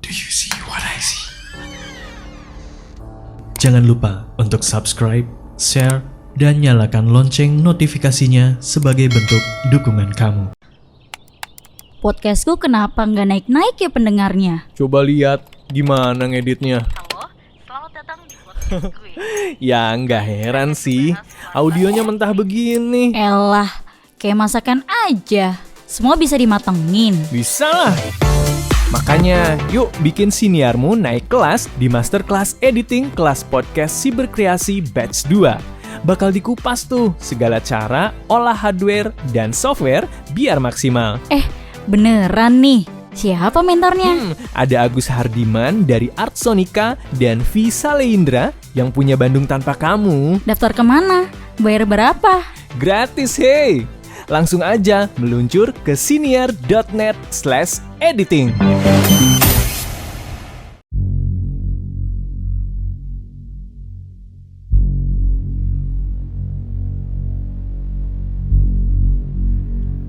Do you see what I see? Jangan lupa untuk subscribe, share, dan nyalakan lonceng notifikasinya sebagai bentuk dukungan kamu. Podcastku kenapa nggak naik-naik ya pendengarnya? Coba lihat gimana ngeditnya. Halo, selamat datang di podcast gue. Ya nggak heran sih, audionya mentah begini. Elah, kayak masakan aja. Semua bisa dimatengin. Bisa lah. Makanya yuk bikin siniarmu naik kelas di Masterclass Editing kelas podcast Siberkreasi Batch 2. Bakal dikupas tuh segala cara olah hardware dan software biar maksimal. Beneran nih? Siapa mentornya? Ada Agus Hardiman dari Art Sonica dan Visa Leindra yang punya Bandung Tanpa Kamu. Daftar kemana? Bayar berapa? Gratis hey! Langsung aja meluncur ke siniar.net/editing.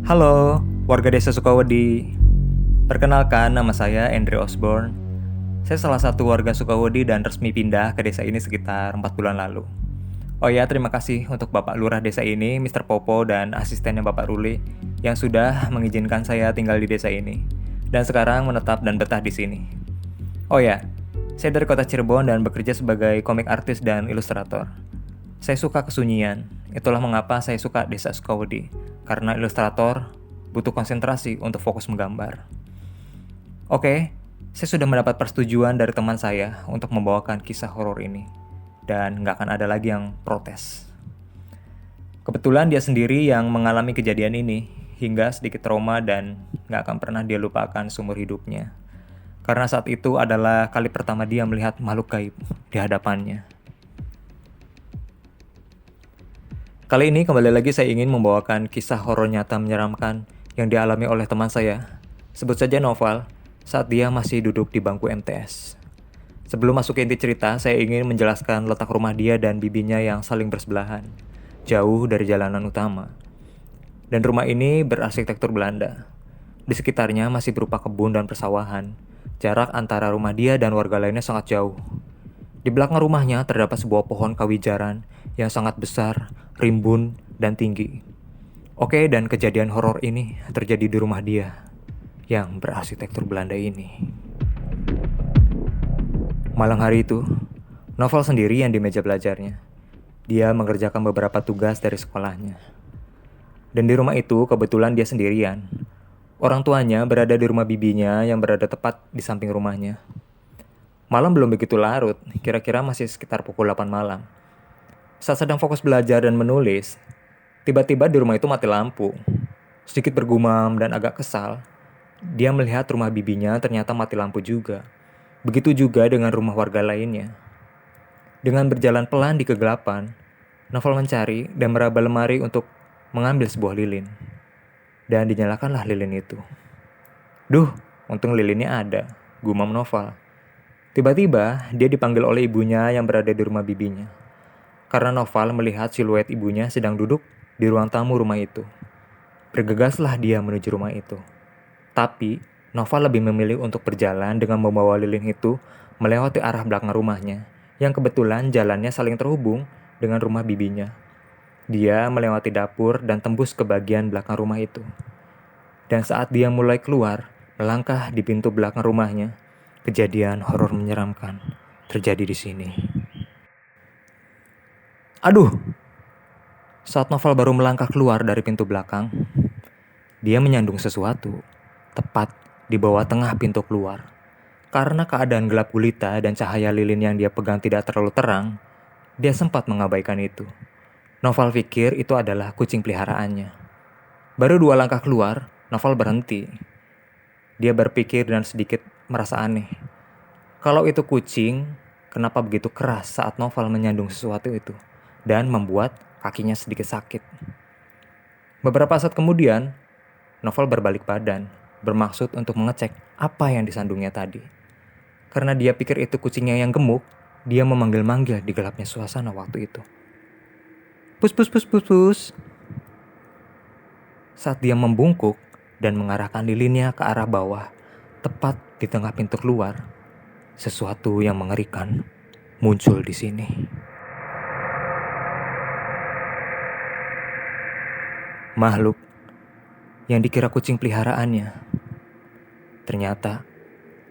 Halo, warga desa Sukawedi. Perkenalkan, nama saya Andre Osborne. Saya salah satu warga Sukawedi dan resmi pindah ke desa ini sekitar 4 bulan lalu. Oh ya, terima kasih untuk Bapak Lurah desa ini, Mr. Popo, dan asistennya Bapak Ruli yang sudah mengizinkan saya tinggal di desa ini dan sekarang menetap dan betah di sini. Oh ya, saya dari kota Cirebon dan bekerja sebagai komik artis dan ilustrator. Saya suka kesunyian, itulah mengapa saya suka desa Sukawedi, karena ilustrator butuh konsentrasi untuk fokus menggambar. Oke, saya sudah mendapat persetujuan dari teman saya untuk membawakan kisah horor ini. Dan nggak akan ada lagi yang protes. Kebetulan dia sendiri yang mengalami kejadian ini, hingga sedikit trauma dan nggak akan pernah dia lupakan seumur hidupnya. Karena saat itu adalah kali pertama dia melihat makhluk gaib di hadapannya. Kali ini kembali lagi saya ingin membawakan kisah horor nyata menyeramkan yang dialami oleh teman saya. Sebut saja Noval, saat dia masih duduk di bangku MTS. Sebelum masuk ke inti cerita, saya ingin menjelaskan letak rumah dia dan bibinya yang saling bersebelahan, jauh dari jalanan utama. Dan rumah ini berarsitektur Belanda. Di sekitarnya masih berupa kebun dan persawahan. Jarak antara rumah dia dan warga lainnya sangat jauh. Di belakang rumahnya terdapat sebuah pohon kawijaran yang sangat besar, rimbun, dan tinggi. Oke, dan kejadian horor ini terjadi di rumah dia yang berarsitektur Belanda ini. Malam hari itu, Noval sendiri yang di meja belajarnya. Dia mengerjakan beberapa tugas dari sekolahnya. Dan di rumah itu kebetulan dia sendirian. Orang tuanya berada di rumah bibinya yang berada tepat di samping rumahnya. Malam belum begitu larut, kira-kira masih sekitar pukul 8 malam. Saat sedang fokus belajar dan menulis, tiba-tiba di rumah itu mati lampu. Sedikit bergumam dan agak kesal, dia melihat rumah bibinya ternyata mati lampu juga. Begitu juga dengan rumah warga lainnya. Dengan berjalan pelan di kegelapan, Noval mencari dan meraba lemari untuk mengambil sebuah lilin. Dan dinyalakanlah lilin itu. Duh, untung lilinnya ada, gumam Noval. Tiba-tiba, dia dipanggil oleh ibunya yang berada di rumah bibinya. Karena Noval melihat siluet ibunya sedang duduk di ruang tamu rumah itu. Bergegaslah dia menuju rumah itu. Tapi Noval lebih memilih untuk berjalan dengan membawa lilin itu melewati arah belakang rumahnya, yang kebetulan jalannya saling terhubung dengan rumah bibinya. Dia melewati dapur dan tembus ke bagian belakang rumah itu. Dan saat dia mulai keluar, melangkah di pintu belakang rumahnya, kejadian horor menyeramkan terjadi di sini. Aduh! Saat Noval baru melangkah keluar dari pintu belakang, dia menyandung sesuatu, tepat di bawah tengah pintu keluar. Karena keadaan gelap gulita dan cahaya lilin yang dia pegang tidak terlalu terang, dia sempat mengabaikan itu. Noval pikir itu adalah kucing peliharaannya. Baru 2 langkah keluar, Noval berhenti. Dia berpikir dan sedikit merasa aneh. Kalau itu kucing, kenapa begitu keras saat Noval menyandung sesuatu itu dan membuat kakinya sedikit sakit. Beberapa saat kemudian, Noval berbalik badan, bermaksud untuk mengecek apa yang disandungnya tadi. Karena dia pikir itu kucingnya yang gemuk, dia memanggil-manggil di gelapnya suasana waktu itu. Pus, pus, pus, pus, pus. Saat dia membungkuk dan mengarahkan lilinnya ke arah bawah, tepat di tengah pintu keluar, sesuatu yang mengerikan muncul di sini. Makhluk yang dikira kucing peliharaannya ternyata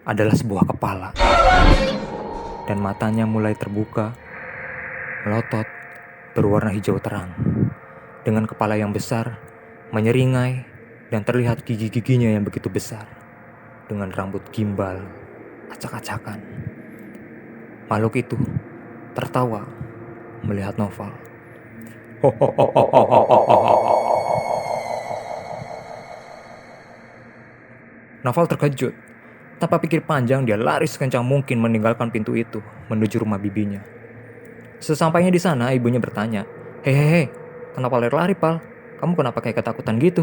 adalah sebuah kepala. Dan matanya mulai terbuka, melotot, berwarna hijau terang. Dengan kepala yang besar, menyeringai, dan terlihat gigi-giginya yang begitu besar. Dengan rambut gimbal, acak-acakan. Makhluk itu tertawa melihat Noval. Noval terkejut. Tanpa pikir panjang, dia lari sekencang mungkin meninggalkan pintu itu menuju rumah bibinya. Sesampainya di sana, ibunya bertanya, "Hehehe, kenapa lari-lari, Pal? Kamu kenapa kayak ketakutan gitu?"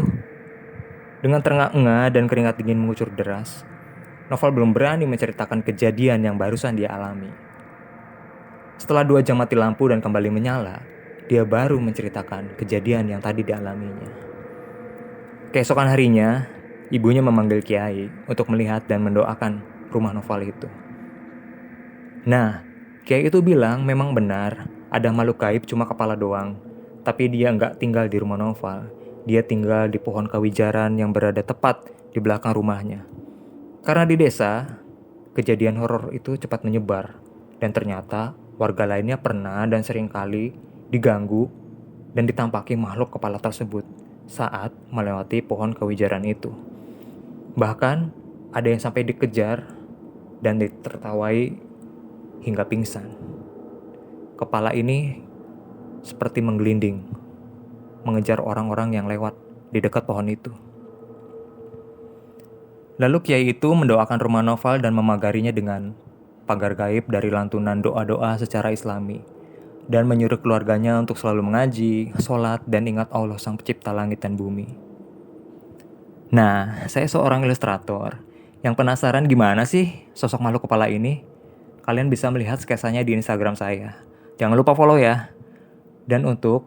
Dengan terengah-engah dan keringat dingin mengucur deras, Noval belum berani menceritakan kejadian yang barusan dia alami. Setelah 2 jam mati lampu dan kembali menyala, dia baru menceritakan kejadian yang tadi dialaminya. Keesokan harinya, ibunya memanggil Kiai untuk melihat dan mendoakan rumah Noval itu. Nah, Kiai itu bilang memang benar ada makhluk gaib cuma kepala doang. Tapi dia nggak tinggal di rumah Noval. Dia tinggal di pohon kawijaran yang berada tepat di belakang rumahnya. Karena di desa, kejadian horor itu cepat menyebar. Dan ternyata warga lainnya pernah dan sering kali diganggu dan ditampaki makhluk kepala tersebut saat melewati pohon kawijaran itu. Bahkan ada yang sampai dikejar dan ditertawai hingga pingsan. Kepala ini seperti menggelinding, mengejar orang-orang yang lewat di dekat pohon itu. Lalu Kiai itu mendoakan rumah Noval dan memagarinya dengan pagar gaib dari lantunan doa-doa secara Islami, dan menyuruh keluarganya untuk selalu mengaji, sholat, dan ingat Allah Sang Pencipta langit dan bumi. Nah, saya seorang ilustrator yang penasaran gimana sih sosok makhluk kepala ini. Kalian bisa melihat sketsanya di Instagram saya. Jangan lupa follow ya. Dan untuk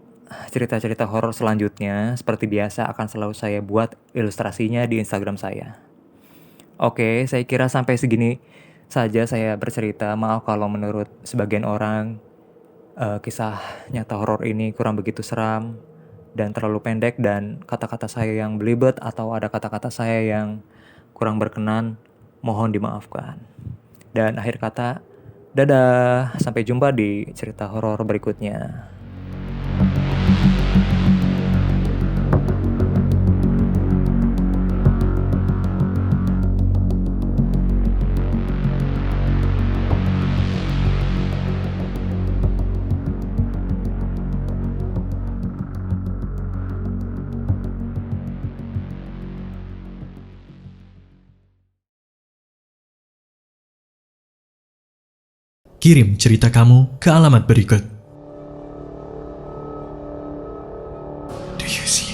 cerita-cerita horor selanjutnya, seperti biasa akan selalu saya buat ilustrasinya di Instagram saya. Oke, saya kira sampai segini saja saya bercerita. Maaf kalau menurut sebagian orang kisah nyata horor ini kurang begitu seram dan terlalu pendek, dan kata-kata saya yang belibet atau ada kata-kata saya yang kurang berkenan, mohon dimaafkan. Dan akhir kata, dadah, sampai jumpa di cerita horor berikutnya. Kirim cerita kamu ke alamat berikut. Do you see